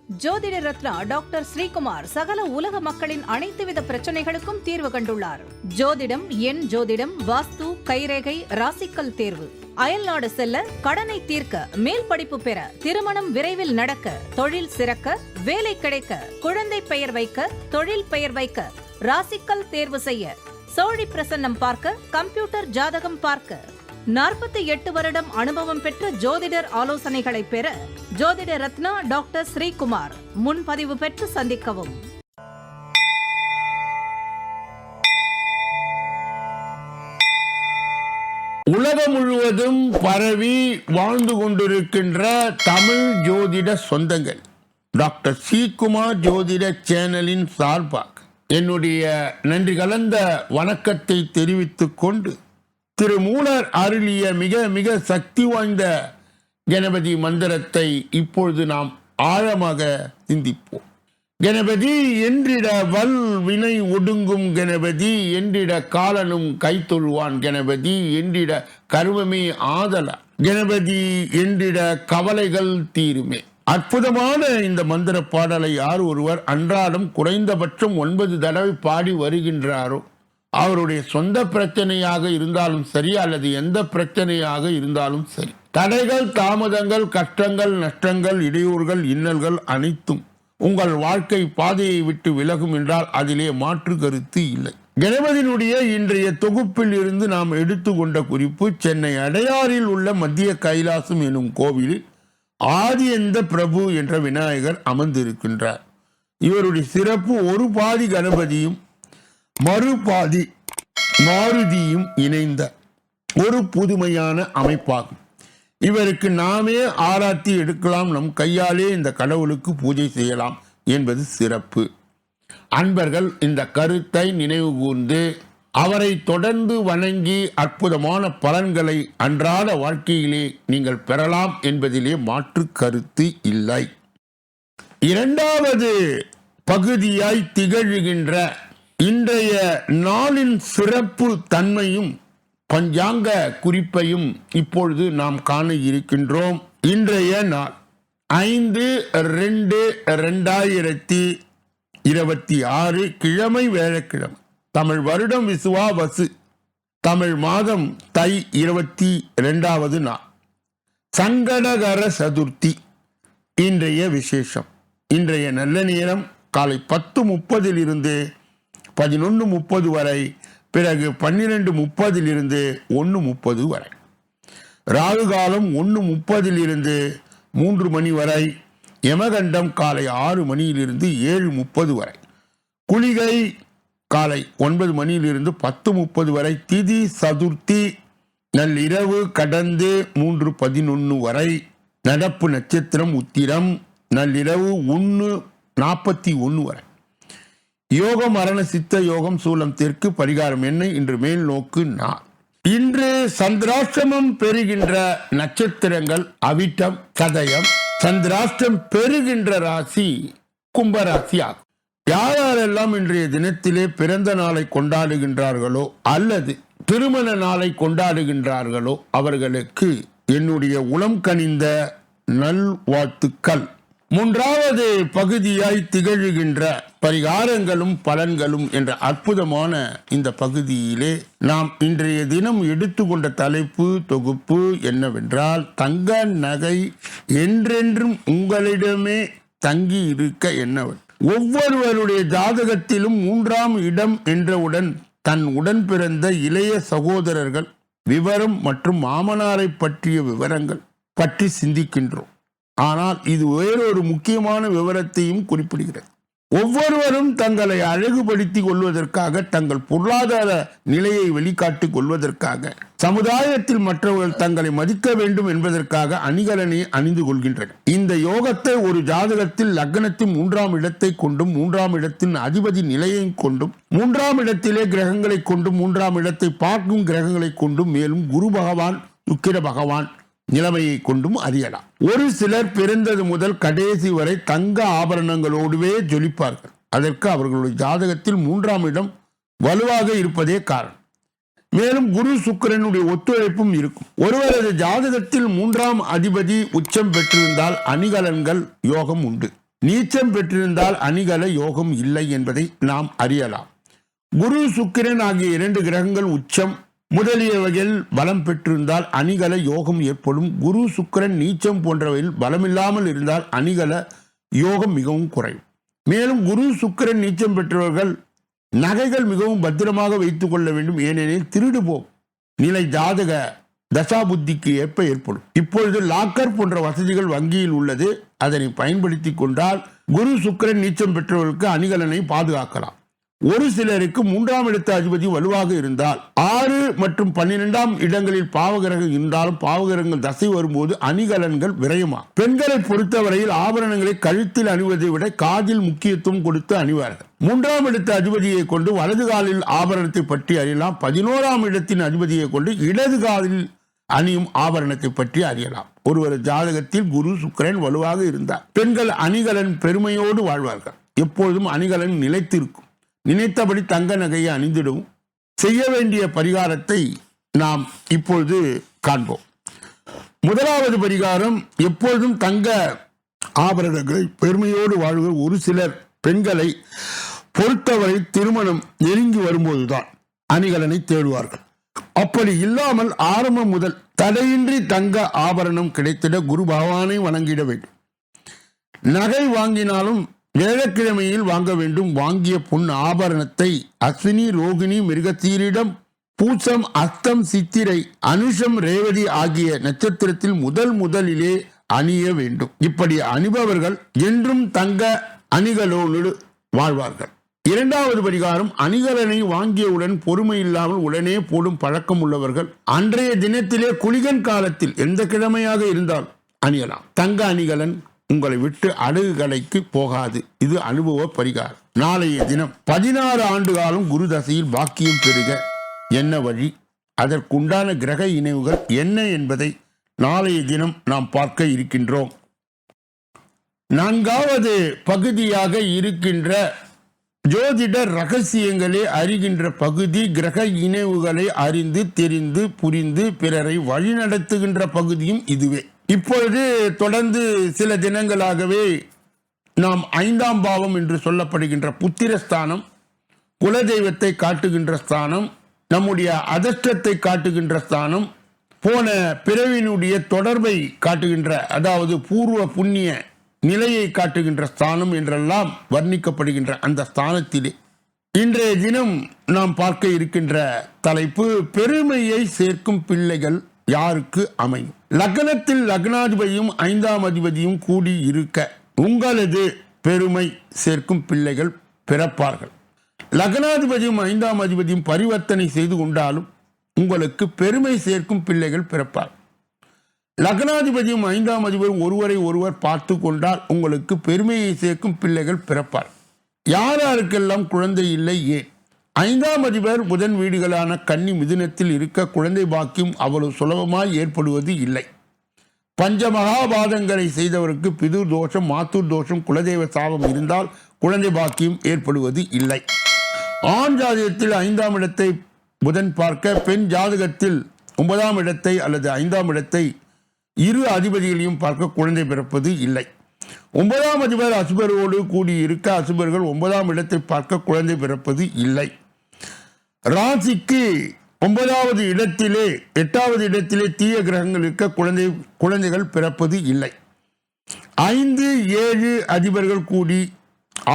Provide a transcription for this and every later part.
ஜோதிட ரத்னா டாக்டர் ஸ்ரீகுமார் சகல உலக மக்களின் அனைத்து வித பிரச்சனைகளுக்கும் தீர்வு கண்டுள்ளார். ஜோதிடம், எண் ஜோதிடம், வாஸ்து, கைரேகை, ராசிக்கல் தேர்வு, அயல்நாடு செல்ல, கடனை தீர்க்க, மேல் படிப்பு பெற, திருமணம் விரைவில் நடக்க, தொழில் சிறக்க, வேலை கிடைக்க, குழந்தை பெயர் வைக்க, தொழில் பெயர் வைக்க, ராசிக்கல் தேர்வு செய்ய, சோழி பிரசன்னம் பார்க்க, கம்ப்யூட்டர் ஜாதகம் பார்க்க, 48 வருடம் அனுபவம் பெற்ற ஜோதிடர் ஆலோசனைகளை பெற ஜோதிட ரத்னா டாக்டர் ஸ்ரீகுமார். முன்பதிவு பெற்று சந்திக்கவும். உலகம் முழுவதும் பரவி வாழ்ந்து கொண்டிருக்கின்ற தமிழ் ஜோதிட சொந்தங்கள், டாக்டர் ஸ்ரீகுமார் ஜோதிட சேனலின் சார்பாக என்னுடைய நன்றி கலந்த வணக்கத்தை தெரிவித்துக் கொண்டு, திரு மூலர் அருளிய மிக மிக சக்தி வாய்ந்த கணபதி மந்திரத்தை இப்பொழுது நாம் ஆழமாக சிந்திப்போம். கணபதி என்றிட வல் வினை ஒடுங்கும், கணபதி என்றிட காலனும் கைத்தொழுவான், கணபதி என்றிட கருவமே ஆதல, கணபதி என்றிட கவலைகள் தீருமே. அற்புதமான இந்த மந்திர பாடலை யார் ஒருவர் அன்றாடம் குறைந்தபட்சம் 9 தடவை பாடி வருகின்றாரோ, அவருடைய சொந்த பிரச்சனையாக இருந்தாலும் சரி, அல்லது எந்த பிரச்சனையாக இருந்தாலும் சரி, தடைகள், தாமதங்கள், கஷ்டங்கள், நஷ்டங்கள், இடையூறுகள், இன்னல்கள் அனைத்தும் உங்கள் வாழ்க்கை பாதையை விட்டு விலகும் என்றால் அதிலே மாற்று கருத்து இல்லை. கணபதியினுடைய இன்றைய தொகுப்பில் இருந்து நாம் எடுத்துக்கொண்ட குறிப்பு, சென்னை அடையாறில் உள்ள மத்திய கைலாசம் எனும் கோவிலில் ஆதியந்த பிரபு என்ற விநாயகர் அமர்ந்திருக்கின்றார். இவருடைய சிறப்பு, ஒரு பாதி கணபதியும் மறுபாதி மாருதியும் இணைந்த ஒரு புதுமையான அமைப்பாகும். இவருக்கு நாமே ஆராத்தி எடுக்கலாம், நம் கையாலே இந்த கடவுளுக்கு பூஜை செய்யலாம் என்பது சிறப்பு. அன்பர்கள் இந்த கருத்தை நினைவு கூர்ந்து அவரை தொடர்ந்து வணங்கி அற்புதமான பலன்களை அன்றாட வாழ்க்கையிலே நீங்கள் பெறலாம் என்பதிலே மாற்று கருத்து இல்லை. இரண்டாவது பகுதியாய் திகழ்கின்ற இன்றைய நாளின் சிறப்பு தன்மையும் பஞ்சாங்க குறிப்பையும் இப்பொழுது நாம் காண இருக்கின்றோம். இன்றைய நாள் 5/2/2026 கிழமை வேழக்கிழமை, தமிழ் வருடம் விசுவாவசு, தமிழ் மாதம் தை 22வது நாள், சங்கடகர சதுர்த்தி. இன்றைய விசேஷம், இன்றைய நல்ல நேரம் காலை 10:30 11:30 வரை, பிறகு 12:30 1:30 வரை. ராகு காலம் 1:30 3 மணி வரை. யமகண்டம் காலை 6 மணியிலிருந்து 7:30 வரை. குளிகை காலை 9 மணியிலிருந்து 10:30 வரை. திதி சதுர்த்தி நள்ளிரவு கடந்து 3:11 வரை. நடப்பு நட்சத்திரம் உத்திரம் நள்ளிரவு 1:41 வரை. யோகம் மரண சித்த யோகம், சூலம் தெற்கு, பரிகாரம் என்ன, இன்று மேல் நோக்கு நாள். இன்று சந்திராஷ்டமம் பெறுகின்ற நட்சத்திரங்கள் அவிட்டம், சதயம். சந்திராஷ்டம் பெறுகின்ற ராசி கும்பராசி ஆகும். யாரெல்லாம் இன்றைய தினத்திலே பிறந்த நாளை கொண்டாடுகின்றார்களோ அல்லது திருமண நாளை கொண்டாடுகின்றார்களோ அவர்களுக்கு என்னுடைய உளம் கனிந்த நல்வாழ்த்துக்கள். மூன்றாவது பகுதியாய் திகழ்கின்ற பரிகாரங்களும் பலன்களும் என்ற அற்புதமான இந்த பகுதியிலே நாம் இன்றைய தினம் எடுத்துக்கொண்ட தலைப்பு தொகுப்பு என்னவென்றால், தங்க நகை என்றென்றும் உங்களிடமே தங்கி இருக்க என்னவன். ஒவ்வொருவருடைய ஜாதகத்திலும் 3ஆம் இடம் என்றவுடன் தன் உடன் பிறந்த இளைய சகோதரர்கள் விவரம் மற்றும் மாமனாரை பற்றிய விவரங்கள் பற்றி சிந்திக்கின்றோம். ஆனால் இது வேறொரு முக்கியமான விவரத்தையும் குறிப்பிடுகிறது. ஒவ்வொருவரும் தங்களை அழகுபடுத்திக் கொள்வதற்காக, தங்கள் பொருளாதார நிலையை வெளிக்காட்டிக் கொள்வதற்காக, சமுதாயத்தில் மற்றவர்கள் தங்களை மதிக்க வேண்டும் என்பதற்காக அணிகலனை அணிந்து கொள்கின்றனர். இந்த யோகத்தை ஒரு ஜாதகத்தில் லக்னத்தின் 3ஆம் இடத்தை கொண்டும், 3ஆம் இடத்தின் அதிபதி நிலையை கொண்டும், 3ஆம் இடத்திலே கிரகங்களை கொண்டும், 3ஆம் இடத்தை பார்க்கும் கிரகங்களை கொண்டும், மேலும் குரு பகவான், சுக்கிர பகவான் நிலைமையை கொண்டும் அறியலாம். ஒரு சிலர் பிறந்தது முதல் கடைசி வரை தங்க ஆபரணங்களோடுவே ஜொலிப்பார்கள். அதற்கு அவர்களுடைய ஜாதகத்தில் 3ஆம் இடம் வலுவாக இருப்பதே காரணம். மேலும் குரு சுக்கிரனுடைய ஒத்துழைப்பும் இருக்கும். ஒருவரது ஜாதகத்தில் 3ஆம் அதிபதி உச்சம் பெற்றிருந்தால் அணிகலன்கள் யோகம் உண்டு. நீச்சம் பெற்றிருந்தால் அணிகல யோகம் இல்லை என்பதை நாம் அறியலாம். குரு சுக்கிரன் ஆகிய 2 கிரகங்கள் உச்சம் முதலியவைகள் பலம் பெற்றிருந்தால் அணிகல யோகம் ஏற்படும். குரு சுக்கிரன் நீச்சம் போன்றவையில் பலமில்லாமல் இருந்தால் அணிகல யோகம் மிகவும் குறையும். மேலும் குரு சுக்கிரன் நீச்சம் பெற்றவர்கள் நகைகள் மிகவும் பத்திரமாக வைத்துக் கொள்ள வேண்டும். ஏனெனில் திருடு போகும் நிலை ஜாதக தசாபுத்திக்கு ஏற்ப ஏற்படும். இப்பொழுது லாக்கர் போன்ற வசதிகள் வங்கியில் உள்ளது. அதனை பயன்படுத்தி கொண்டால் குரு சுக்கிரன் நீச்சம் பெற்றவர்களுக்கு அணிகலனை பாதுகாக்கலாம். ஒரு சிலருக்கு 3ஆம் இடத்து அதிபதி வலுவாக இருந்தால் 6 மற்றும் 12ஆம் இடங்களில் பாவகிரகம் இருந்தாலும் பாவகிரகங்கள் தசை வரும்போது அணிகலன்கள் விரயமா. பெண்களை பொறுத்தவரையில் ஆபரணங்களை கழுத்தில் அணிவதை விட காதில் முக்கியத்துவம் கொடுத்து அணிவார்கள். 3ஆம் இடத்து அதிபதியை கொண்டு வலது காலில் ஆபரணத்தை பற்றி அறியலாம். 11ஆம் இடத்தின் அதிபதியை கொண்டு இடது காலில் அணியும் ஆபரணத்தை பற்றி அறியலாம். ஒருவர் ஜாதகத்தில் குரு சுக்கிரன் வலுவாக இருந்தார் பெண்கள் அணிகலன் பெருமையோடு வாழ்வார்கள். எப்பொழுதும் அணிகலன் நிலைத்திருக்கும். நினைத்தபடி தங்க நகையை அணிந்திடும். செய்ய வேண்டிய பரிகாரத்தை நாம் இப்பொழுது காண்போம். முதலாவது பரிகாரம், எப்பொழுதும் தங்க ஆபரணங்களை பெருமையோடு வாழ்கிற ஒரு சிலர் பெண்களை பொறுத்தவரை திருமணம் நெருங்கி வரும்போதுதான் அணிகலனை தேடுவார்கள். அப்படி இல்லாமல் ஆரம்பம் முதல் தடையின்றி தங்க ஆபரணம் கிடைத்திட குரு பகவானை வணங்கிட வேண்டும். நகை வாங்கினாலும் வேளக்கிழமையில் வாங்க வேண்டும். வாங்கிய பொன் ஆபரணத்தை அஸ்வினி ரோகிணி மிருகசீரிடம் பூசம் அஸ்தம் சித்திரை அனுஷம் ரேவதி ஆகிய நட்சத்திரத்தில் முதலிலே அணிய வேண்டும். இப்படி அணிபவர்கள் என்றும் தங்க அணிகளோடு வாழ்வார்கள். 2வது பரிகாரம், அணிகலனை வாங்கியவுடன் பொறுமை இல்லாமல் உடனே போடும் பழக்கம் உள்ளவர்கள் அன்றைய தினத்திலே குளிகன் காலத்தில் எந்த கிழமையாக இருந்தால் அணியலாம். தங்க அணிகலன் உங்களை விட்டு அடகு கடைக்கு போகாது. இது அனுபவ பரிகாரம். நாளைய தினம் 16 ஆண்டு காலம் குரு தசையில் பாக்கியம் பெறுக என்ன வழி, அதற்குண்டான கிரக இணைவுகள் என்ன என்பதை நாளைய தினம் நாம் பார்க்க இருக்கின்றோம். 4வது பகுதியாக இருக்கின்ற ஜோதிட ரகசியங்களை அறிகின்ற பகுதி, கிரக இணைவுகளை அறிந்து தெரிந்து புரிந்து பிறரை வழிநடத்துகின்ற பகுதியும் இதுவே. இப்பொழுது தொடர்ந்து சில தினங்களாகவே நாம் 5ஆம் பாவம் என்று சொல்லப்படுகின்ற புத்திரஸ்தானம், குலதெய்வத்தை காட்டுகின்ற ஸ்தானம், நம்முடைய அதிர்ஷ்டத்தை காட்டுகின்ற ஸ்தானம், போன பிறவினுடைய தொடர்பை காட்டுகின்ற, அதாவது பூர்வ புண்ணிய நிலையை காட்டுகின்ற ஸ்தானம் என்றெல்லாம் வர்ணிக்கப்படுகின்ற அந்த ஸ்தானத்திலே இன்றைய தினம் நாம் பார்க்க இருக்கின்ற தலைப்பு, பெருமையை சேர்க்கும் பிள்ளைகள் யாருக்கு அமையும். லக்னத்தில் லக்னாதிபதியும் 5ஆம் அதிபதியும் கூடி இருக்க உங்களது பெருமை சேர்க்கும் பிள்ளைகள் பிறப்பார்கள். லக்னாதிபதியும் 5ஆம் அதிபதியும் பரிவர்த்தனை செய்து கொண்டாலும் உங்களுக்கு பெருமை சேர்க்கும் பிள்ளைகள் பிறப்பார். லக்னாதிபதியும் 5ஆம் அதிபதியும் ஒருவர் பார்த்து கொண்டால் உங்களுக்கு பெருமையை சேர்க்கும் பிள்ளைகள் பிறப்பார். யாருக்கெல்லாம் குழந்தை இல்லை, ஏன்? 5ஆம் அதிபர் புதன் வீடுகளான கன்னி மிதுனத்தில் இருக்க குழந்தை பாக்கியம் அவ்வளவு சுலபமாய் ஏற்படுவது இல்லை. பஞ்சமகாபாதங்களை செய்தவருக்கு பிதுர் தோஷம், மாத்தூர் தோஷம், குலதெய்வ சாபம் இருந்தால் குழந்தை பாக்கியம் ஏற்படுவது இல்லை. ஆண் ஜாதகத்தில் 5ஆம் இடத்தை புதன் பார்க்க, பெண் ஜாதகத்தில் 9ஆம் இடத்தை அல்லது 5ஆம் இடத்தை இரு அதிபதிகளையும் பார்க்க குழந்தை பிறப்பது இல்லை. 9ஆம் அதிபர் அசுபரோடு கூடி இருக்க அசுபர்கள் 9ஆம் இடத்தை பார்க்க குழந்தை பிறப்பது இல்லை. ராசிக்கு 9வது இடத்திலே 8வது இடத்திலே தீய கிரகங்கள் இருக்க குழந்தைகள் பிறப்பது இல்லை. 5, 7 அதிபர்கள் கூடி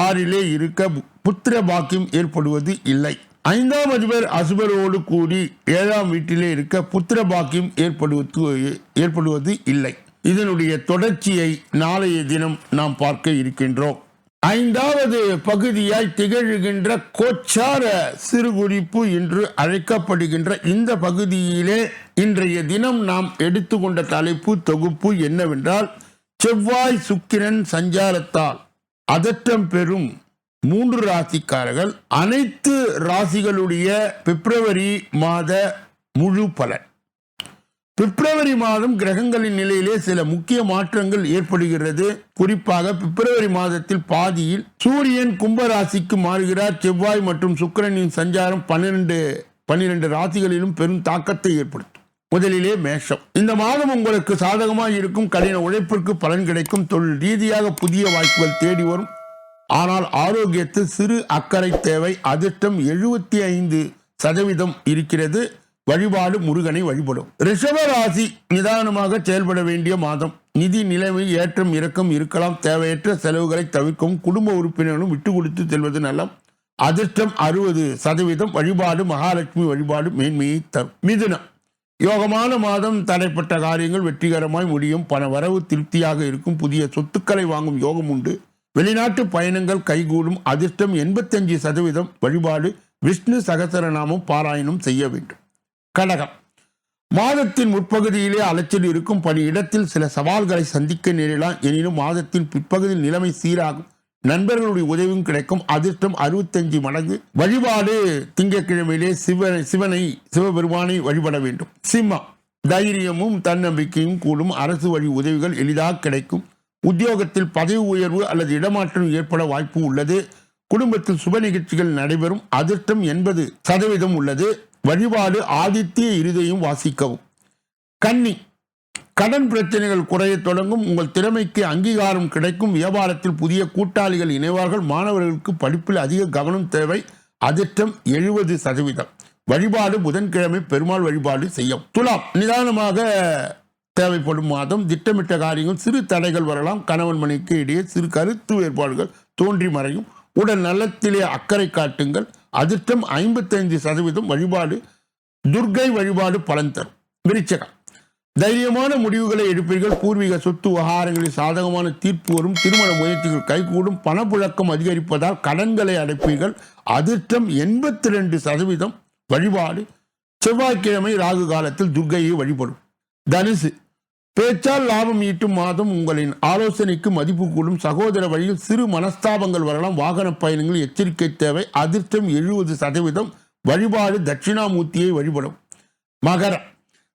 6லே இருக்க புத்திர பாக்கியம் ஏற்படுவது இல்லை. 5ஆம் அதிபர் அசுபரோடு கூடி 7ஆம் வீட்டிலே இருக்க புத்திர பாக்கியம் ஏற்படுவது இல்லை. இதனுடைய தொடர்ச்சியை நாளைய தினம் நாம் பார்க்க இருக்கின்றோம். 5வது பகுதியாய் திகழ்கின்ற கோச்சார சிறுகுறிப்பு என்று அழைக்கப்படுகின்ற இந்த பகுதியிலே இன்றைய தினம் நாம் எடுத்துக்கொண்ட தலைப்பு தொகுப்பு என்னவென்றால், செவ்வாய் சுக்கிரன் சஞ்சாரத்தால் அதட்டம் பெறும் 3 ராசிக்காரர்கள், அனைத்து ராசிகளுடைய பிப்ரவரி மாத முழு பலன். பிப்ரவரி மாதம் கிரகங்களின் நிலையிலே சில முக்கிய மாற்றங்கள் ஏற்படுகிறது. குறிப்பாக பிப்ரவரி மாதத்தில் பாதியில் சூரியன் கும்பராசிக்கு மாறுகிறார். செவ்வாய் மற்றும் சுக்கிரனின் சஞ்சாரம் 12 ராசிகளிலும் பெரும் தாக்கத்தை ஏற்படுத்தும். முதலிலே மேஷம். இந்த மாதம் உங்களுக்கு சாதகமாக இருக்கும். கடின உழைப்பிற்கு பலன் கிடைக்கும். தொழில் ரீதியாக புதிய வாய்ப்புகள் தேடி வரும். ஆனால் ஆரோக்கியத்தில் சிறு அக்கறை தேவை. அதிர்ஷ்டம் 75% இருக்கிறது. வழிபாடு முருகனை வழிபடும். ரிஷப ராசி நிதானமாக செயல்பட வேண்டிய மாதம். நிதி நிலைமை ஏற்றம் இறக்கம் இருக்கலாம். தேவையற்ற செலவுகளை தவிர்க்கவும். குடும்ப உறுப்பினர்களும் விட்டு கொடுத்து செல்வது நல்லம். அதிர்ஷ்டம் 60%. வழிபாடு மகாலட்சுமி வழிபாடு மேன்மையை தரும். மிதுனம். யோகமான மாதம். தடைப்பட்ட காரியங்கள் வெற்றிகரமாய் முடியும். பண வரவு திருப்தியாக இருக்கும். புதிய சொத்துக்களை வாங்கும் யோகம் உண்டு. வெளிநாட்டு பயணங்கள் கைகூடும். அதிர்ஷ்டம் 85%. வழிபாடு விஷ்ணு சகசரநாமம் பாராயணம் செய்ய வேண்டும். கடகம். மாதத்தின் முற்பகுதியிலே அலைச்சல் இருக்கும். பணியிடத்தில் சில சவால்களை சந்திக்க நேரலாம். எனினும் மாதத்தின் பிற்பகுதியில் நிலைமை சீராகும். நண்பர்களுடைய உதவியும் கிடைக்கும். அதிர்ஷ்டம் 65 மடங்கு. வழிபாடு திங்கட்கிழமையிலே சிவபெருமானை வழிபட வேண்டும். சிம்மம். தைரியமும் தன்னம்பிக்கையும் கூடும். அரசு வழி உதவிகள் எளிதாக கிடைக்கும். உத்தியோகத்தில் பதவி உயர்வு அல்லது இடமாற்றம் ஏற்பட வாய்ப்பு உள்ளது. குடும்பத்தில் சுப நிகழ்ச்சிகள் நடைபெறும். அதிர்ஷ்டம் 80% உள்ளது. வழிபாடு ஆதித்ய இருதையும் வாசிக்கவும். கன்னி. கடன் பிரச்சனைகள் குறைய தொடங்கும். உங்கள் திறமைக்கு அங்கீகாரம் கிடைக்கும். வியாபாரத்தில் புதிய கூட்டாளிகள் இணைவார்கள். மாணவர்களுக்கு படிப்பில் அதிக கவனம் தேவை. அதிர்ஷ்டம் 70%. வழிபாடு புதன்கிழமை பெருமாள் வழிபாடு செய்யும். துலாம். நிதானமாக தேவைப்படும் மாதம். திட்டமிட்ட காரியங்கள் சிறு தடைகள் வரலாம். கணவன் மனைவிக்கு இடையே சிறு கருத்து வேறுபாடுகள் தோன்றி மறையும். உடல் நலத்திலே அக்கறை காட்டுங்கள். அதிர்ஷ்டம் 55%. வழிபாடு துர்க்கை வழிபாடு பலன் தரும். விருச்சிகம். தைரியமான முடிவுகளை எடுப்பீர்கள். பூர்வீக சொத்து விவகாரங்களில் சாதகமான தீர்ப்பு வரும். திருமண முயற்சிகள் கைகூடும். பணப்புழக்கம் அதிகரிப்பதால் கடன்களை அடைப்பீர்கள். அதிர்ஷ்டம் 82%. வழிபாடு செவ்வாய்க்கிழமை ராகு காலத்தில் துர்க்கையை வழிபடும். தனுசு. பேச்சால் லாபம் ஈட்டும் மாதம். உங்களின் ஆலோசனைக்கு மதிப்பு கூடும். சகோதர வழியில் சிறு மனஸ்தாபங்கள் வரலாம். வாகன பயணங்கள் எச்சரிக்கை தேவை. அதிர்ஷ்டம் 70%. வழிபாடு தட்சிணாமூர்த்தியை வழிபடும். மகரம்.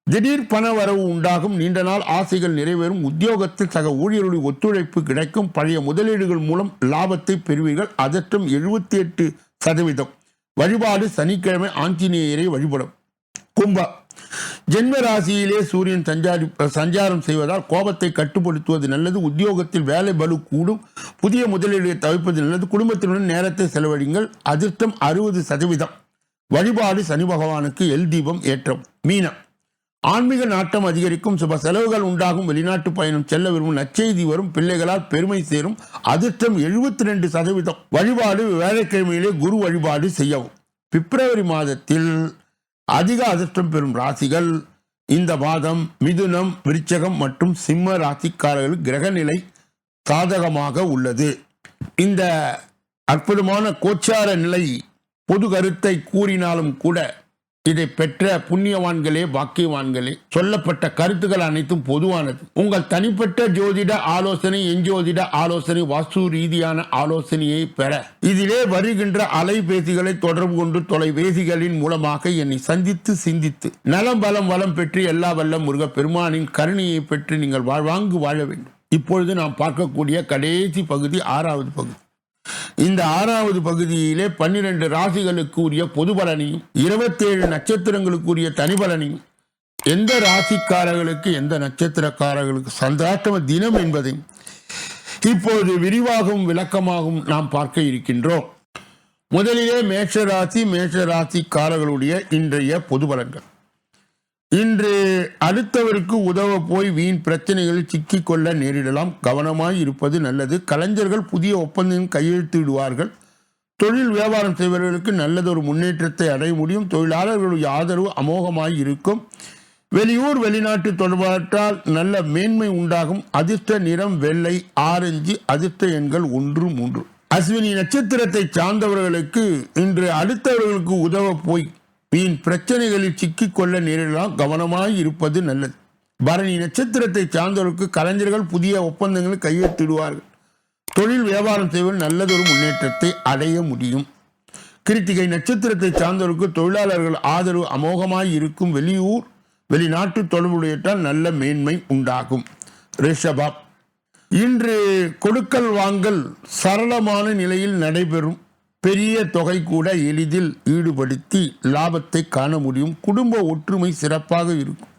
திடீர் பண வரவு உண்டாகும். நீண்ட நாள் ஆசைகள் நிறைவேறும். உத்தியோகத்தில் சக ஊழியர்களுடைய ஒத்துழைப்பு கிடைக்கும். பழைய முதலீடுகள் மூலம் லாபத்தை பெறுவீர்கள். அதிர்ஷ்டம் 78%. வழிபாடு சனிக்கிழமை ஆஞ்சநேயரை வழிபடும். கும்பம். ஜென்ம ராசியிலே சூரியன் சஞ்சாரம் செய்வதால் கோபத்தை கட்டுப்படுத்துவது நல்லது. உத்தியோகத்தில் வேலை பளு கூடும். புதிய முதலீடுகளை தவிர்ப்பது நல்லது. குடும்பத்தினுடன் நேரத்தை செலவழிங்கள். அதிர்ஷ்டம் 60%. வழிபாடு சனி பகவானுக்கு எல் தீபம் ஏற்றம். மீனம். ஆன்மீக நாட்டம் அதிகரிக்கும். சுப செலவுகள் உண்டாகும். வெளிநாட்டு பயணம் செல்ல விரும்பும். நற்செய்தி வரும். பிள்ளைகளால் பெருமை சேரும். அதிர்ஷ்டம் 72%. வழிபாடு வேலைக்கிழமையிலே குரு வழிபாடு செய்யவும். பிப்ரவரி மாதத்தில் அதிக அதிர்ஷ்டம் பெறும் ராசிகள் இந்த மாதம் மிதுனம், விருச்சகம் மற்றும் சிம்ம ராசிக்காரர்கள் கிரகநிலை சாதகமாக உள்ளது. இந்த அற்புதமான கோச்சார நிலை பொது கருத்தை கூறினாலும் கூட இதை பெற்ற புண்ணியவான்களே பாக்கியவான்களே. சொல்லப்பட்ட கருத்துக்கள் அனைத்தும் பொதுவானது. உங்கள் தனிப்பட்ட ஜோதிட ஆலோசனை, எஞ்சோதிட ஆலோசனை, வாஸ்து ரீதியான ஆலோசனையை பெற இதிலே வருகின்ற அலைபேசிகளை தொடர்பு கொண்டு தொலைபேசிகளின் மூலமாக என்னை சந்தித்து சிந்தித்து நலம் பலம் வளம் பெற்று எல்லா வல்ல முருக பெருமானின் கருணையை பெற்று நீங்கள் வாழ்வாங்கு வாழ வேண்டும். இப்பொழுது நாம் பார்க்கக்கூடிய கடைசி பகுதி 6வது பகுதி. இந்த 6வது பகுதியிலே 12 ராசிகளுக்கு உரிய பொது பலனையும் 27 நட்சத்திரங்களுக்குரிய தனி பலனையும் எந்த ராசிக்காரர்களுக்கு எந்த நட்சத்திரக்காரர்களுக்கு சந்திராஷ்டம தினம் என்பதையும் இப்போது விரிவாகவும் விளக்கமாகவும் நாம் பார்க்க இருக்கின்றோம். முதலிலே மேஷ ராசிக்காரர்களுடைய இன்றைய பொது பலன்கள். இன்று அடுத்தவருக்கு உதவ போய் வீண் பிரச்சனைகளில் சிக்கிக்கொள்ள நேரிடலாம். கவனமாய் இருப்பது நல்லது. கலைஞர்கள் புதிய ஒப்பந்தம் கையெழுத்திடுவார்கள். தொழில் வியாபாரம் செய்பவர்களுக்கு நல்லதொரு முன்னேற்றத்தை அடைய முடியும். தொழிலாளர்களுடைய ஆதரவு அமோகமாய் இருக்கும். வெளியூர் வெளிநாட்டு தொடர்பாட்டால் நல்ல மேன்மை உண்டாகும். அதிர்ஷ்ட நிறம் வெள்ளை, ஆரஞ்சு. அதிர்ஷ்ட எண்கள் 1, 3. அஸ்வினி நட்சத்திரத்தை சார்ந்தவர்களுக்கு இன்று அடுத்தவர்களுக்கு உதவ போய் வீண் பிரச்சனைகளில் சிக்கிக்கொள்ள நேரிடலாம். கவனமாய் இருப்பது நல்லது. பரணி நட்சத்திரத்தை சார்ந்தவர்களுக்கு கலைஞர்கள் புதிய ஒப்பந்தங்களை கையெழுத்திடுவார்கள். தொழில் வியாபாரம் செய்வதில் நல்லதொரு முன்னேற்றத்தை அடைய முடியும். கிருத்திகை நட்சத்திரத்தை சார்ந்தவர்களுக்கு தொழிலாளர்கள் ஆதரவு அமோகமாய் இருக்கும். வெளியூர் வெளிநாட்டு தொடர்புடையட்டால் நல்ல மேன்மை உண்டாகும். ரிஷபம். இன்று கொடுக்கல் வாங்கல் சரளமான நிலையில் நடைபெறும். பெரிய தொகை கூட எளிதில் ஈடுபடுத்தி லாபத்தை காண முடியும். குடும்ப ஒற்றுமை சிறப்பாக இருக்கும்.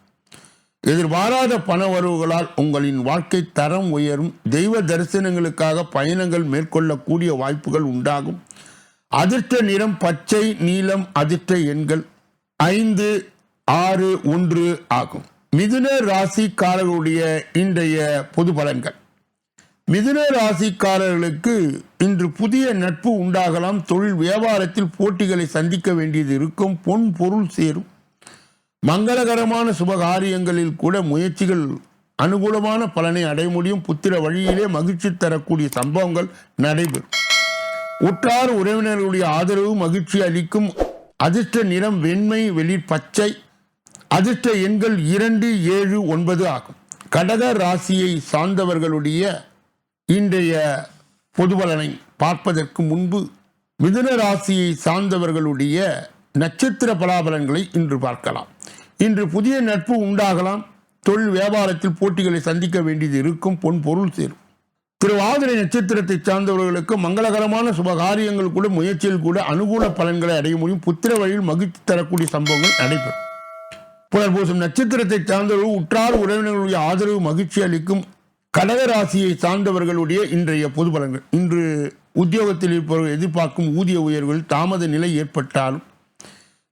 எதிர்பாராத பண வரவுகளால் உங்களின் வாழ்க்கை தரம் உயரும். தெய்வ தரிசனங்களுக்காக பயணங்கள் மேற்கொள்ளக்கூடிய வாய்ப்புகள் உண்டாகும். அதிர்ஷ்ட நிறம் பச்சை, நீலம். அதிர்ஷ்ட எண்கள் 5, 6, 1 ஆகும். மிதுன ராசிக்காரர்களுடைய இன்றைய பொது பலன்கள். மிதுன ராசிக்காரர்களுக்கு இன்று புதிய நட்பு உண்டாகலாம். தொழில் வியாபாரத்தில் போட்டிகளை சந்திக்க வேண்டியது இருக்கும். பொன் பொருள் சேரும். மங்களகரமான சுபகாரியங்களில் கூட முயற்சிகள் அனுகூலமான பலனை அடைய முடியும். புத்திர வழியிலே மகிழ்ச்சி தரக்கூடிய சம்பவங்கள் நடைபெறும். உற்றார் உறவினர்களுடைய ஆதரவு மகிழ்ச்சி அளிக்கும். அதிர்ஷ்ட நிறம் வெண்மை, வெளிர் பச்சை. அதிர்ஷ்ட எண்கள் 2, 7, 9 ஆகும். கடக ராசியை சார்ந்தவர்களுடைய இன்றைய பொது பலனை பார்ப்பதற்கு முன்பு மிதுன ராசியை சார்ந்தவர்களுடைய நட்சத்திர பலாபலன்களை இன்று பார்க்கலாம். இன்று புதிய நட்பு உண்டாகலாம். தொழில் வியாபாரத்தில் போட்டிகளை சந்திக்க வேண்டியது இருக்கும். பொன் பொருள் சேரும். திருவாதிரை நட்சத்திரத்தை சார்ந்தவர்களுக்கு மங்களகரமான சுபகாரியங்கள் கூட முயற்சியில் கூட அனுகூல பலன்களை அடைய முடியும். புத்திர வழியில் மகிழ்ச்சி தரக்கூடிய சம்பவங்கள் நடைபெறும். புனர்பூசம் நட்சத்திரத்தை சார்ந்தவர்கள் உற்றார் உறவினர்களுடைய ஆதரவு மகிழ்ச்சி அளிக்கும். கடகராசியை சார்ந்தவர்களுடைய இன்றைய பொது பலன்கள். இன்று உத்தியோகத்தில் இருப்பவர்கள் எதிர்பார்க்கும் ஊதிய உயர்வுகள் தாமத நிலை ஏற்பட்டாலும்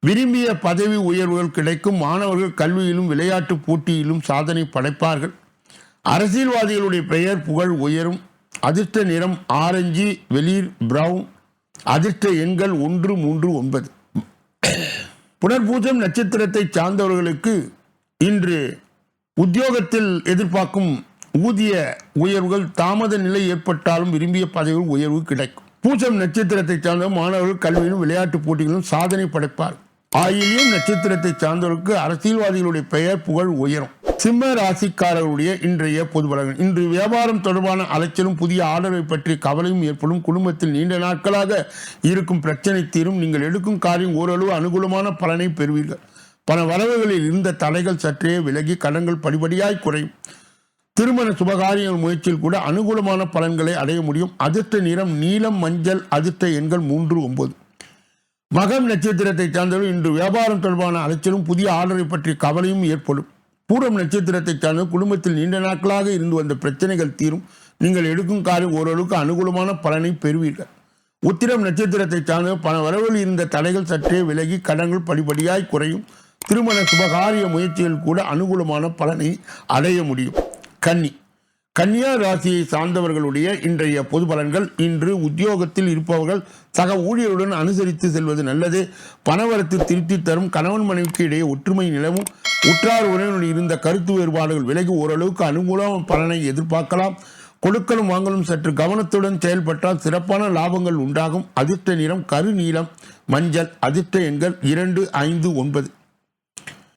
விரும்பிய பதவி உயர்வுகள் கிடைக்கும். மாணவர்கள் கல்வியிலும் விளையாட்டு போட்டியிலும் சாதனை படைப்பார்கள். அரசியல்வாதிகளுடைய பெயர் புகழ் உயரும். அதிர்ஷ்ட நிறம் ஆரஞ்சு, வெளிர் பிரவுன். அதிர்ஷ்ட எண்கள் 1, 3, 9. புனர்பூசம் நட்சத்திரத்தை சார்ந்தவர்களுக்கு இன்று உத்தியோகத்தில் எதிர்பார்க்கும் ஊதிய உயர்வுகள் தாமத நிலை ஏற்பட்டாலும் விரும்பிய பதவிகள் உயர்வு கிடைக்கும். பூசம் நட்சத்திரத்தை சார்ந்த மாணவர்கள் கல்வியிலும் விளையாட்டு போட்டிகளிலும் சாதனை படைப்பார். ஆயிலியம் நட்சத்திரத்தை சார்ந்தவர்களுக்கு அரசியல்வாதிகளுடைய பெயர் புகழ் உயரும். சிம்ம ராசிக்காரர்களுடைய இன்றைய பொது பலன்கள். இன்று வியாபாரம் தொடர்பான அலைச்சலும் புதிய ஆர்டரை பற்றிய கவலையும் ஏற்படும். குடும்பத்தில் நீண்ட நாட்களாக இருக்கும் பிரச்சனை தீரும். நீங்கள் எடுக்கும் காரியம் ஓரளவு அனுகூலமான பலனை பெறுவீர்கள். பண வரவுகளில் இருந்த தடைகள் சற்றே விலகி கடன்கள் படிப்படியாய் குறையும். திருமண சுபகாரியங்கள் முயற்சியில் கூட அனுகூலமான பலன்களை அடைய முடியும். அதிர்ஷ்ட நிறம் நீலம், மஞ்சள். அதிர்ஷ்ட எண்கள் 3, 9. மகம் நட்சத்திரத்தை சார்ந்தவர்கள் இன்று வியாபாரம் தொடர்பான அலைச்சலும் புதிய ஆர்டரை பற்றிய கவலையும் ஏற்படும். பூரம் நட்சத்திரத்தை சார்ந்த குடும்பத்தில் நீண்ட நாட்களாக இருந்து வந்த பிரச்சனைகள் தீரும். நீங்கள் எடுக்கும் காரியம் ஓரளவுக்கு அனுகூலமான பலனை பெறுவீர்கள். உத்திரம் நட்சத்திரத்தை சார்ந்த பண வரவில் இருந்த தடைகள் சற்றே விலகி கடன்கள் படிப்படியாய் குறையும். திருமண சுபகாரிய முயற்சிகள் கூட அனுகூலமான பலனை அடைய முடியும். கன்னியா ராசியை சார்ந்தவர்களுடைய இன்றைய பொது பலன்கள். இன்று உத்தியோகத்தில் இருப்பவர்கள் சக ஊழியருடன் அனுசரித்து செல்வது நல்லது. பணவரத்து திருப்தி தரும். கணவன் மனைவிக்கு இடையே ஒற்றுமை நிலவும். உற்றார் உறவினருடன் இருந்த கருத்து வேறுபாடுகள் விலகி ஓரளவுக்கு அனுகூலமான பலனை எதிர்பார்க்கலாம். கொடுக்கலும் வாங்கலும் சற்று கவனத்துடன் செயல்பட்டால் சிறப்பான லாபங்கள் உண்டாகும். அதிர்ஷ்ட நிறம் கருநீலம், மஞ்சள். அதிர்ஷ்ட எண்கள் 2, 5, 9.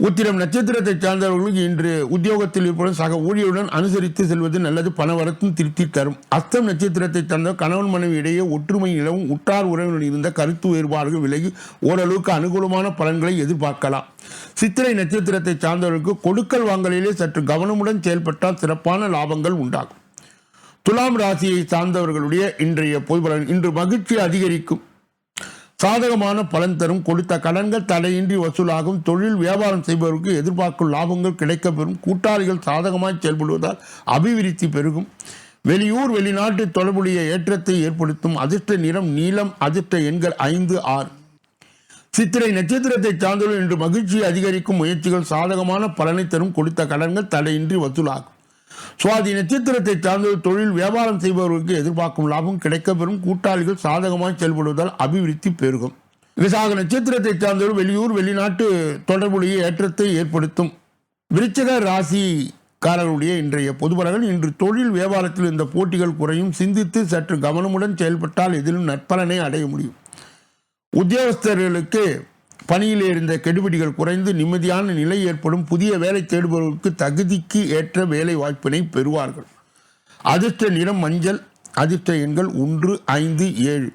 உத்திரம் நட்சத்திரத்தை சார்ந்தவர்களுக்கு இன்று உத்தியோகத்தில் இருப்பதும் சக ஊழியருடன் அனுசரித்து செல்வது நல்லது. பணவரத்தும் திருப்தி தரும். அஸ்தம் நட்சத்திரத்தை சார்ந்த கணவன் மனைவி இடையே ஒற்றுமை நிலவும். உற்றார் உறவினருடன் இருந்த கருத்து வேறுபாடுகள் விலகி ஓரளவுக்கு அனுகூலமான பலன்களை எதிர்பார்க்கலாம். சித்திரை நட்சத்திரத்தை சார்ந்தவர்களுக்கு கொடுக்கல் வாங்கலிலே சற்று கவனமுடன் செயல்பட்டால் சிறப்பான லாபங்கள் உண்டாகும். துலாம் ராசியை சார்ந்தவர்களுடைய இன்றைய பொது பலன். இன்று மகிழ்ச்சி அதிகரிக்கும். சாதகமான பலன் தரும். கொடுத்த கடன்கள் தடையின்றி வசூலாகும். தொழில் வியாபாரம் செய்பவருக்கு எதிர்பார்க்கும் லாபங்கள் கிடைக்கப்பெறும். கூட்டாளிகள் சாதகமாய் செயல்படுவதால் அபிவிருத்தி பெருகும். வெளியூர் வெளிநாட்டு தொடர்புடைய ஏற்றத்தை ஏற்படுத்தும். அதிர்ஷ்ட நிறம் நீலம். அதிர்ஷ்ட எண்கள் 5, 6. சித்திரை நட்சத்திரத்தை சார்ந்தவர்கள் இன்று மகிழ்ச்சி அதிகரிக்கும். முயற்சிகள் சாதகமான பலனை தரும். கொடுத்த கடன்கள் தடையின்றி வசூலாகும். சுவாதி நட்சத்திரத்தை சார்ந்த தொழில் வியாபாரம் செய்பவர்களுக்கு எதிர்பார்க்கும் லாபம் கிடைக்கப்பெறும். கூட்டாளிகள் சாதகமாக செயல்படுவதால் அபிவிருத்தி பெருகும். விசாக நட்சத்திரத்தை சார்ந்தவர்கள் வெளியூர் வெளிநாட்டு தொடர்புடைய ஏற்றத்தை ஏற்படுத்தும். விருச்சிக ராசிக்காரர்களுடைய இன்றைய பொது பலன்கள். இன்று தொழில் வியாபாரத்தில் இந்த போட்டிகள் குறையும். சிந்தித்து சற்று கவனமுடன் செயல்பட்டால் எதிலும் நற்பலனை அடைய முடியும். உத்தியோகஸ்தர்களுக்கு பணியில் இருந்த கெடுபிடிகள் குறைந்து நிம்மதியான நிலை ஏற்படும். புதிய வேலை தேடுபவர்களுக்கு தகுதிக்கு ஏற்ற வேலை வாய்ப்பினை பெறுவார்கள். அதிர்ஷ்ட நிறம் மஞ்சள். அதிர்ஷ்ட எண்கள் 1, 5, 7.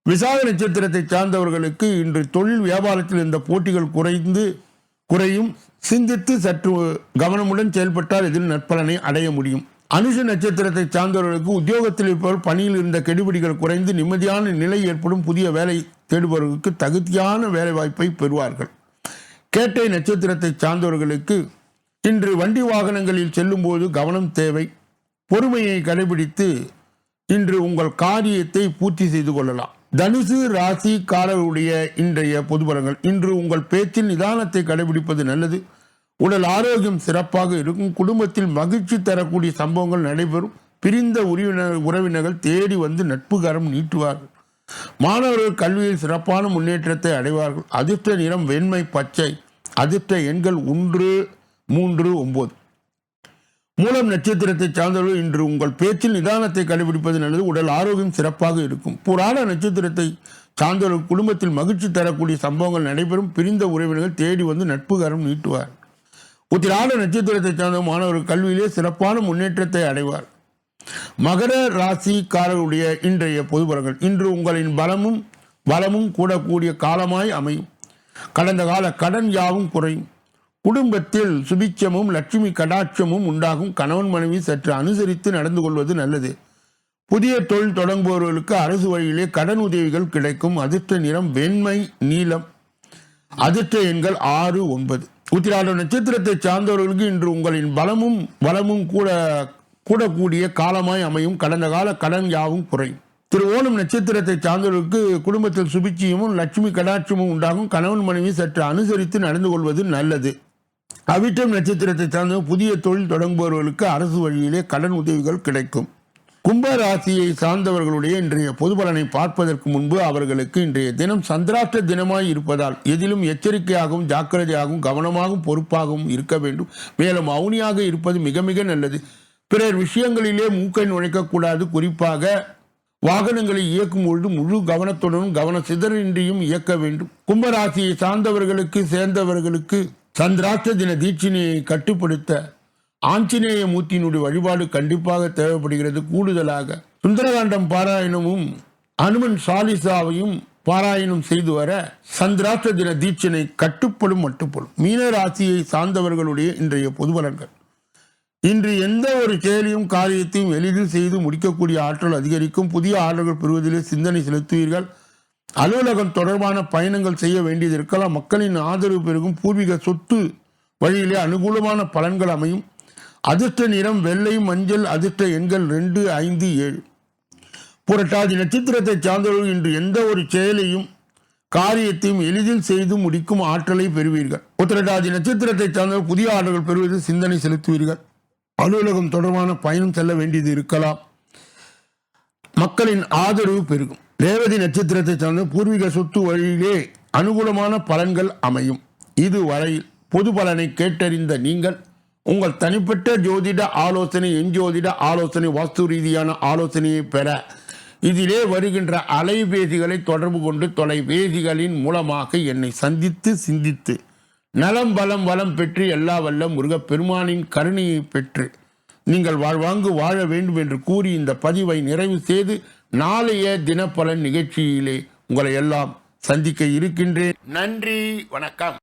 விசாக நட்சத்திரத்தை சார்ந்தவர்களுக்கு இன்று தொழில் வியாபாரத்தில் இந்த போட்டிகள் குறையும். சிந்தித்து சற்று கவனமுடன் செயல்பட்டால் இதில் நற்பலனை அடைய முடியும். அனுஷ நட்சத்திரத்தை சார்ந்தவர்களுக்கு உத்தியோகத்தில் இருப்பவர் பணியில் இருந்த கெடுபிடிகள் குறைந்து நிம்மதியான நிலை ஏற்படும். புதிய வேலை தேடுபவர்களுக்கு தகுதியான வேலை வாய்ப்பை பெறுவார்கள். கேட்டை நட்சத்திரத்தை சார்ந்தவர்களுக்கு இன்று வண்டி வாகனங்களில் செல்லும் போது கவனம் தேவை. பொறுமையை கடைபிடித்து இன்று உங்கள் காரியத்தை பூர்த்தி செய்து கொள்ளலாம். தனுசு ராசிக்காரருடைய இன்றைய பொது பலன்கள். இன்று உங்கள் பேச்சில் நிதானத்தை கடைபிடிப்பது நல்லது. உடல் ஆரோக்கியம் சிறப்பாக இருக்கும். குடும்பத்தில் மகிழ்ச்சி தரக்கூடிய சம்பவங்கள் நடைபெறும். பிரிந்த உறவினர்கள் தேடி வந்து நட்புகரம் நீட்டுவார்கள். மாணவர்கள் கல்வியில் சிறப்பான முன்னேற்றத்தை அடைவார்கள். அதிர்ஷ்ட நிறம் வெண்மை பச்சை. அதிர்ஷ்ட எண்கள் 1, 3, 9. மூலம் நட்சத்திரத்தை சார்ந்தவர்கள் இன்று உங்கள் பேச்சில் நிதானத்தை கடைபிடிப்பது நல்லது. உடல் ஆரோக்கியம் சிறப்பாக இருக்கும். புராண நட்சத்திரத்தை சார்ந்தவர்கள் குடும்பத்தில் மகிழ்ச்சி தரக்கூடிய சம்பவங்கள் நடைபெறும். பிரிந்த உறவினர்கள் தேடி வந்து நட்புகரம் நீட்டுவார். உத்திராட நட்சத்திரத்தை சார்ந்த மாணவர்கள் கல்வியிலே சிறப்பான முன்னேற்றத்தை அடைவார். மகர ராசிக்காரருடைய இன்றைய பொது பலன்கள். இன்று உங்களின் பலமும் கூடக்கூடிய காலமாய் அமையும். கடந்த கால கடன் யாவும் குறையும். குடும்பத்தில் சுபிட்சமும் லட்சுமி கடாட்சமும் உண்டாகும். கணவன் மனைவி சற்று அனுசரித்து நடந்து கொள்வது நல்லது. புதிய தொழில் தொடங்குபவர்களுக்கு அரசு வழியிலே கடன் உதவிகள் கிடைக்கும். அதிர்ஷ்ட நிறம் வெண்மை நீலம். அதிர்ஷ்ட எண்கள் 6, 9. உத்திராட நட்சத்திரத்தை சார்ந்தவர்களுக்கு இன்று உங்களின் பலமும் கூடக்கூடிய காலமாய் அமையும். கடந்த கால கடன் யாவும் குறையும். திருவோணம் நட்சத்திரத்தை சார்ந்தவர்களுக்கு குடும்பத்தில் சுபிட்சியமும் லட்சுமி கடாட்சமும் உண்டாகும். கணவன் மனைவி சற்று அனுசரித்து நடந்து கொள்வது நல்லது. அவிட்டம் நட்சத்திரத்தை சார்ந்த புதிய தொழில் தொடங்குபவர்களுக்கு அரசு வழியிலே கடன் உதவிகள் கிடைக்கும். கும்ப ராசியை சார்ந்தவர்களுடைய இன்றைய பொது பலனை பார்ப்பதற்கு முன்பு அவர்களுக்கு இன்றைய தினம் சந்திராஷ்ட தினமாய் இருப்பதால் எதிலும் எச்சரிக்கையாகவும் ஜாக்கிரதையாகவும் கவனமாகவும் பொறுப்பாகவும் இருக்க வேண்டும். மேலும் மௌனியாக இருப்பது மிக மிக நல்லது. பிறர் விஷயங்களிலே மூக்கை நுழைக்கக்கூடாது. குறிப்பாக வாகனங்களை இயக்கும் பொழுது முழு கவனத்துடனும் கவன சிதறின்றியும் இயக்க வேண்டும். கும்பராசியை சேர்ந்தவர்களுக்கு சந்திராஷ்ட தின தீட்சிணையை கட்டுப்படுத்த ஆஞ்சநேய மூர்த்தியினுடைய வழிபாடு கண்டிப்பாக தேவைப்படுகிறது. கூடுதலாக சுந்தரகாண்டம் பாராயணமும் அனுமன் சாலிசாவையும் பாராயணம் செய்து வர சந்திராஷ்ட தின தீட்சிணை மட்டுப்படும். மீன ராசியை சார்ந்தவர்களுடைய இன்றைய பொது பலன்கள். இன்று எந்த ஒரு செயலையும் காரியத்தையும் எளிதில் செய்து முடிக்கக்கூடிய ஆற்றல் அதிகரிக்கும். புதிய ஆர்டர்கள் பெறுவதிலே சிந்தனை செலுத்துவீர்கள். அலுவலகம் தொடர்பான பயணங்கள் செய்ய வேண்டியது இருக்கலாம். மக்களின் ஆதரவு பெருகும். பூர்வீக சொத்து வழியிலே அனுகூலமான பலன்கள் அமையும். அதிர்ஷ்ட நிறம் வெள்ளை மஞ்சள். அதிர்ஷ்ட எண்கள் 2, 5, 7. புரட்டாதி நட்சத்திரத்தை சார்ந்தவர்கள் இன்று எந்த ஒரு செயலையும் காரியத்தையும் எளிதில் செய்து முடிக்கும் ஆற்றலை பெறுவீர்கள். உத்திரட்டாதி நட்சத்திரத்தை சார்ந்தவர்கள் புதிய ஆர்டர்கள் பெறுவதில் சிந்தனை செலுத்துவீர்கள். அலுவலகம் தொடர்பான பயணம் செல்ல வேண்டியது இருக்கலாம். மக்களின் ஆதரவு பெருகும். ரேவதி நட்சத்திரத்தை சார்ந்த பூர்வீக சொத்து வழியிலே அனுகூலமான பலன்கள் அமையும். இதுவரையில் பொது பலனை கேட்டறிந்த நீங்கள் உங்கள் தனிப்பட்ட ஜோதிட ஆலோசனை, எஞ்சோதிட ஆலோசனை, வாஸ்து ரீதியான ஆலோசனையை பெற இதிலே வருகின்ற அலைபேசிகளை தொடர்பு கொண்டு தொலைபேசிகளின் மூலமாக என்னை சந்தித்து சிந்தித்து நலம் பலம் வளம் பெற்று எல்லா வல்ல முருகப்பெருமானின் கருணையை பெற்று நீங்கள் வாழ்வாங்கு வாழ வேண்டும் என்று கூறி இந்த பதிவை நிறைவு செய்து நாளைய தினப்பலன் நிகழ்ச்சியிலே உங்களை எல்லாம் சந்திக்க இருக்கின்றேன். நன்றி, வணக்கம்.